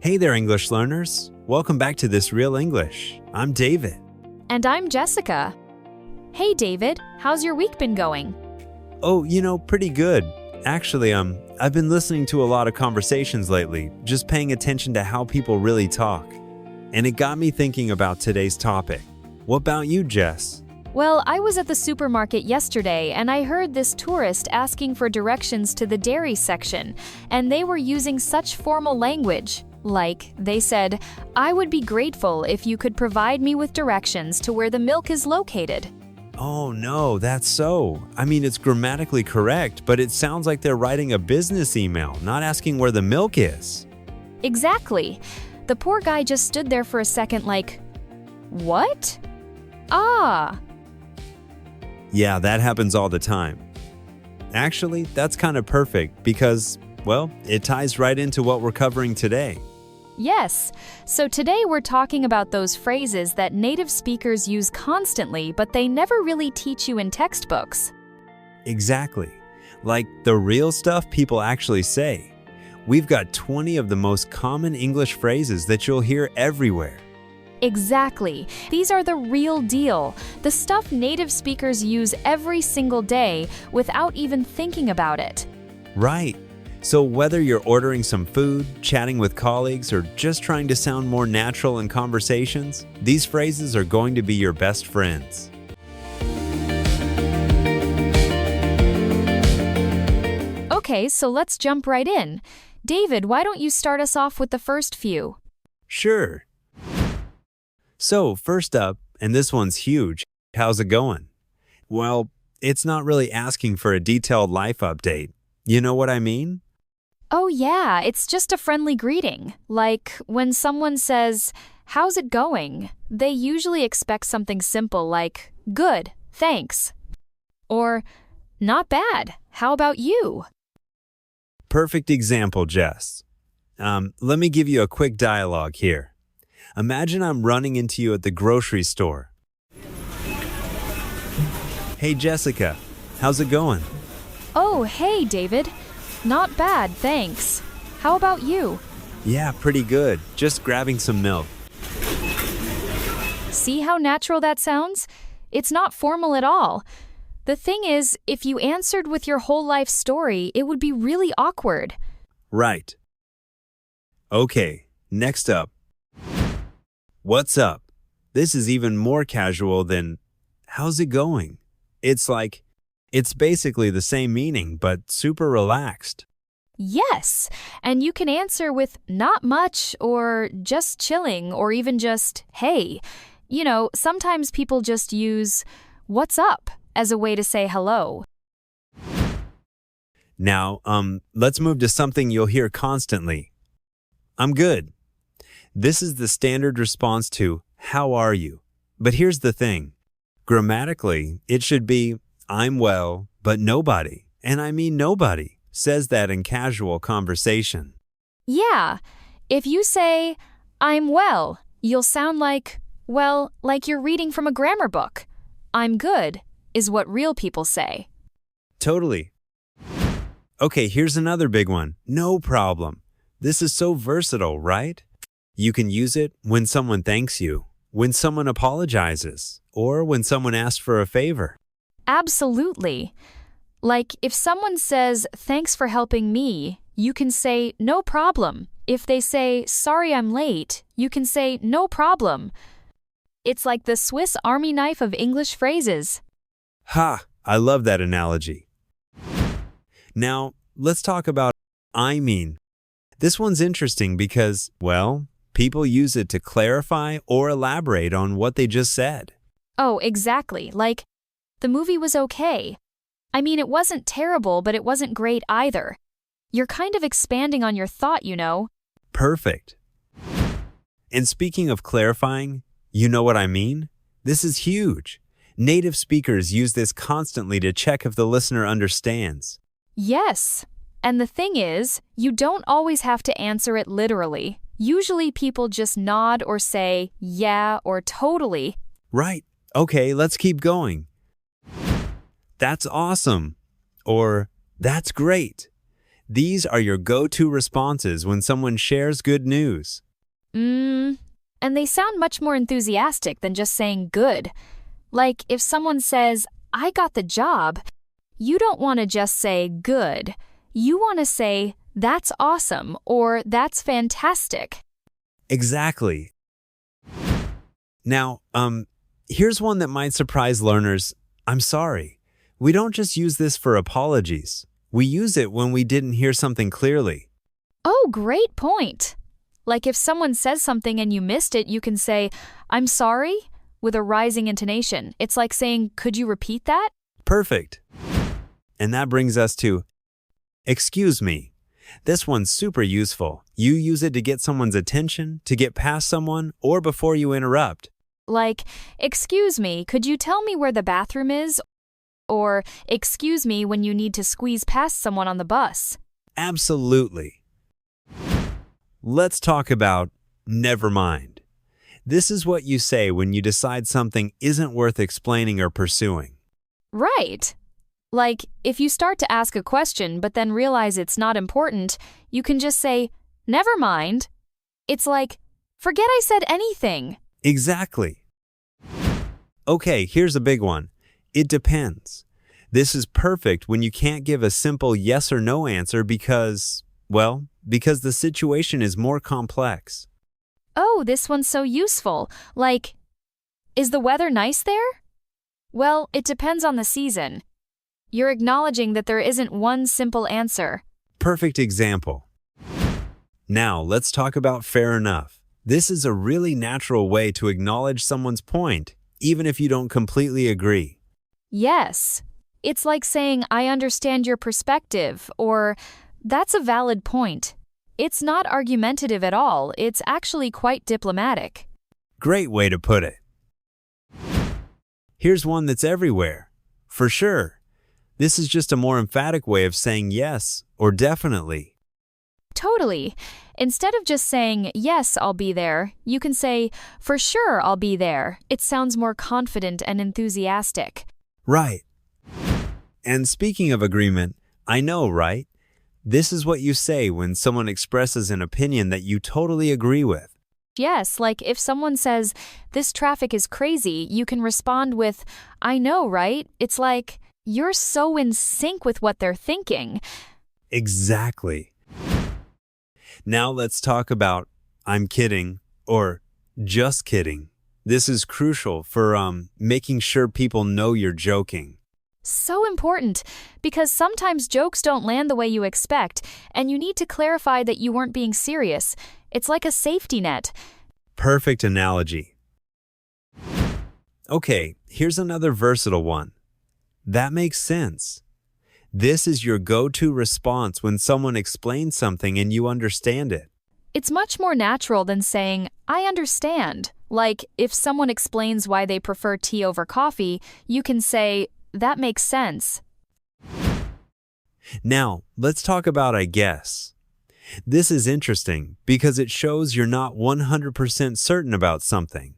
Hey there, English learners. Welcome back to This Real English. I'm David. And I'm Jessica. Hey David, how's your week been going? Oh, pretty good. Actually, I've been listening to a lot of conversations lately, just paying attention to how people really talk. And it got me thinking about today's topic. What about you, Jess? Well, I was at the supermarket yesterday and I heard this tourist asking for directions to the dairy section, and they were using such formal language. Like, they said, "I would be grateful if you could provide me with directions to where the milk is located." Oh no, that's so. It's grammatically correct, but it sounds like they're writing a business email, not asking where the milk is. Exactly. The poor guy just stood there for a second like, "What? Ah." Yeah, that happens all the time. Actually, that's kind of perfect because, well, it ties right into what we're covering today. Yes. So today we're talking about those phrases that native speakers use constantly, but they never really teach you in textbooks. Exactly. Like the real stuff people actually say. We've got 20 of the most common English phrases that you'll hear everywhere. Exactly. These are the real deal. The stuff native speakers use every single day without even thinking about it. Right. So whether you're ordering some food, chatting with colleagues, or just trying to sound more natural in conversations, these phrases are going to be your best friends. Okay, so let's jump right in. David, why don't you start us off with the first few? Sure. So first up, and this one's huge, how's it going? Well, it's not really asking for a detailed life update. You know what I mean? Oh yeah, it's just a friendly greeting. Like when someone says, "How's it going?" they usually expect something simple like, "Good, thanks." Or, "Not bad, how about you?" Perfect example, Jess. Let me give you a quick dialogue here. Imagine I'm running into you at the grocery store. Hey Jessica, how's it going? Oh, hey David. Not bad, thanks. How about you? Yeah, pretty good. Just grabbing some milk. See how natural that sounds? It's not formal at all. The thing is, if you answered with your whole life story, it would be really awkward. Right. Okay, next up. What's up? This is even more casual than, how's it going? It's basically the same meaning, but super relaxed. Yes, and you can answer with "not much" or "just chilling" or even just "hey." Sometimes people just use "what's up" as a way to say hello. Now, let's move to something you'll hear constantly. I'm good. This is the standard response to, how are you? But here's the thing. Grammatically, it should be, I'm well, but nobody, and I mean nobody, says that in casual conversation. Yeah, if you say, "I'm well," you'll sound like you're reading from a grammar book. "I'm good" is what real people say. Totally. Okay, here's another big one. No problem. This is so versatile, right? You can use it when someone thanks you, when someone apologizes, or when someone asks for a favor. Absolutely. Like, if someone says, "Thanks for helping me," you can say, "No problem." If they say, "Sorry I'm late," you can say, "No problem." It's like the Swiss Army knife of English phrases. Ha! I love that analogy. Now, let's talk about I mean. This one's interesting because, well, people use it to clarify or elaborate on what they just said. Oh, exactly. Like, the movie was okay. It wasn't terrible, but it wasn't great either. You're kind of expanding on your thought, Perfect. And speaking of clarifying, you know what I mean? This is huge. Native speakers use this constantly to check if the listener understands. Yes. And the thing is, you don't always have to answer it literally. Usually people just nod or say, "Yeah," or "totally." Right. Okay, let's keep going. That's awesome. Or, that's great. These are your go-to responses when someone shares good news. And they sound much more enthusiastic than just saying good. Like if someone says, I got the job, you don't want to just say good. You want to say, that's awesome or that's fantastic. Exactly. Now, here's one that might surprise learners. I'm sorry. We don't just use this for apologies. We use it when we didn't hear something clearly. Oh, great point. Like if someone says something and you missed it, you can say, I'm sorry, with a rising intonation. It's like saying, could you repeat that? Perfect. And that brings us to, excuse me. This one's super useful. You use it to get someone's attention, to get past someone, or before you interrupt. Like, excuse me, could you tell me where the bathroom is? Or, excuse me when you need to squeeze past someone on the bus. Absolutely. Let's talk about never mind. This is what you say when you decide something isn't worth explaining or pursuing. Right. Like, if you start to ask a question but then realize it's not important, you can just say, never mind. It's like, forget I said anything. Exactly. Okay, here's a big one. It depends. This is perfect when you can't give a simple yes or no answer because the situation is more complex. Oh, this one's so useful. Like, is the weather nice there? Well, it depends on the season. You're acknowledging that there isn't one simple answer. Perfect example. Now, let's talk about fair enough. This is a really natural way to acknowledge someone's point, even if you don't completely agree. Yes. It's like saying, I understand your perspective, or that's a valid point. It's not argumentative at all. It's actually quite diplomatic. Great way to put it. Here's one that's everywhere. For sure. This is just a more emphatic way of saying yes or definitely. Totally. Instead of just saying, yes, I'll be there, you can say, for sure, I'll be there. It sounds more confident and enthusiastic. Right. And speaking of agreement, I know, right? This is what you say when someone expresses an opinion that you totally agree with. Yes, like if someone says, this traffic is crazy, you can respond with, I know, right? It's like, you're so in sync with what they're thinking. Exactly. Now let's talk about I'm kidding or just kidding. This is crucial for making sure people know you're joking. So important, because sometimes jokes don't land the way you expect, and you need to clarify that you weren't being serious. It's like a safety net. Perfect analogy. Okay, here's another versatile one. That makes sense. This is your go-to response when someone explains something and you understand it. It's much more natural than saying, I understand. Like, if someone explains why they prefer tea over coffee, you can say, that makes sense. Now, let's talk about I guess. This is interesting because it shows you're not 100% certain about something,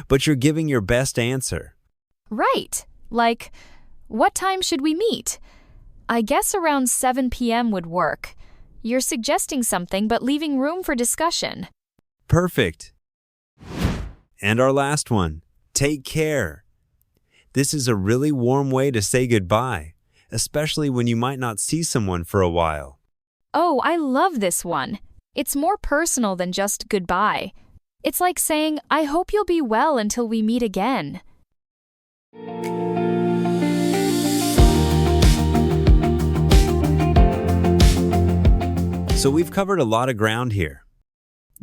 but you're giving your best answer. Right. Like, what time should we meet? I guess around 7 p.m. would work. You're suggesting something but leaving room for discussion. Perfect. And our last one, take care. This is a really warm way to say goodbye, especially when you might not see someone for a while. Oh, I love this one. It's more personal than just goodbye. It's like saying, I hope you'll be well until we meet again. So we've covered a lot of ground here.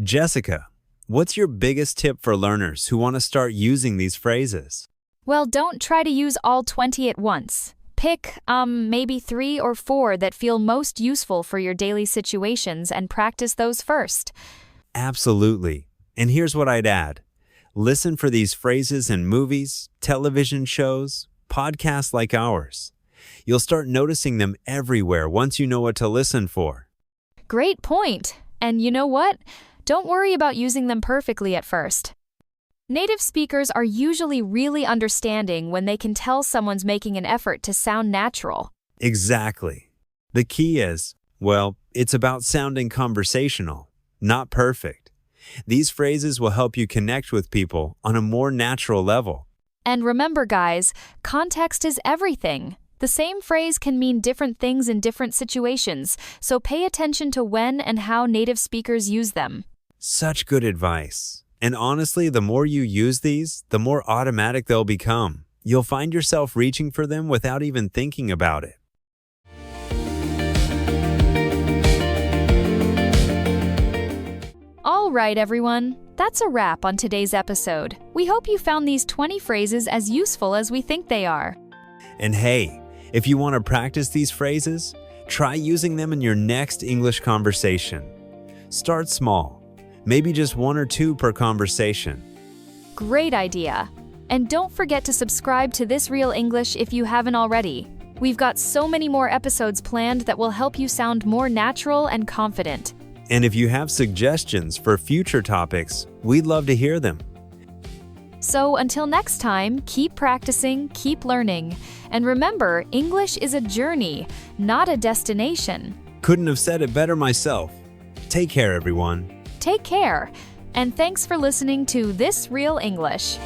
Jessica, what's your biggest tip for learners who want to start using these phrases? Well, don't try to use all 20 at once. Pick, maybe 3 or 4 that feel most useful for your daily situations and practice those first. Absolutely. And here's what I'd add. Listen for these phrases in movies, television shows, podcasts like ours. You'll start noticing them everywhere once you know what to listen for. Great point. And you know what? Don't worry about using them perfectly at first. Native speakers are usually really understanding when they can tell someone's making an effort to sound natural. Exactly. The key is, It's about sounding conversational, not perfect. These phrases will help you connect with people on a more natural level. And remember, guys, context is everything. The same phrase can mean different things in different situations, so pay attention to when and how native speakers use them. Such good advice. And honestly, the more you use these, the more automatic they'll become. You'll find yourself reaching for them without even thinking about it. All right, everyone. That's a wrap on today's episode. We hope you found these 20 phrases as useful as we think they are. And hey, if you want to practice these phrases, try using them in your next English conversation. Start small, maybe just 1 or 2 per conversation. Great idea. And don't forget to subscribe to This Real English if you haven't already. We've got so many more episodes planned that will help you sound more natural and confident. And if you have suggestions for future topics, we'd love to hear them. So until next time, keep practicing, keep learning. And remember, English is a journey, not a destination. Couldn't have said it better myself. Take care, everyone. Take care. And thanks for listening to This Real English.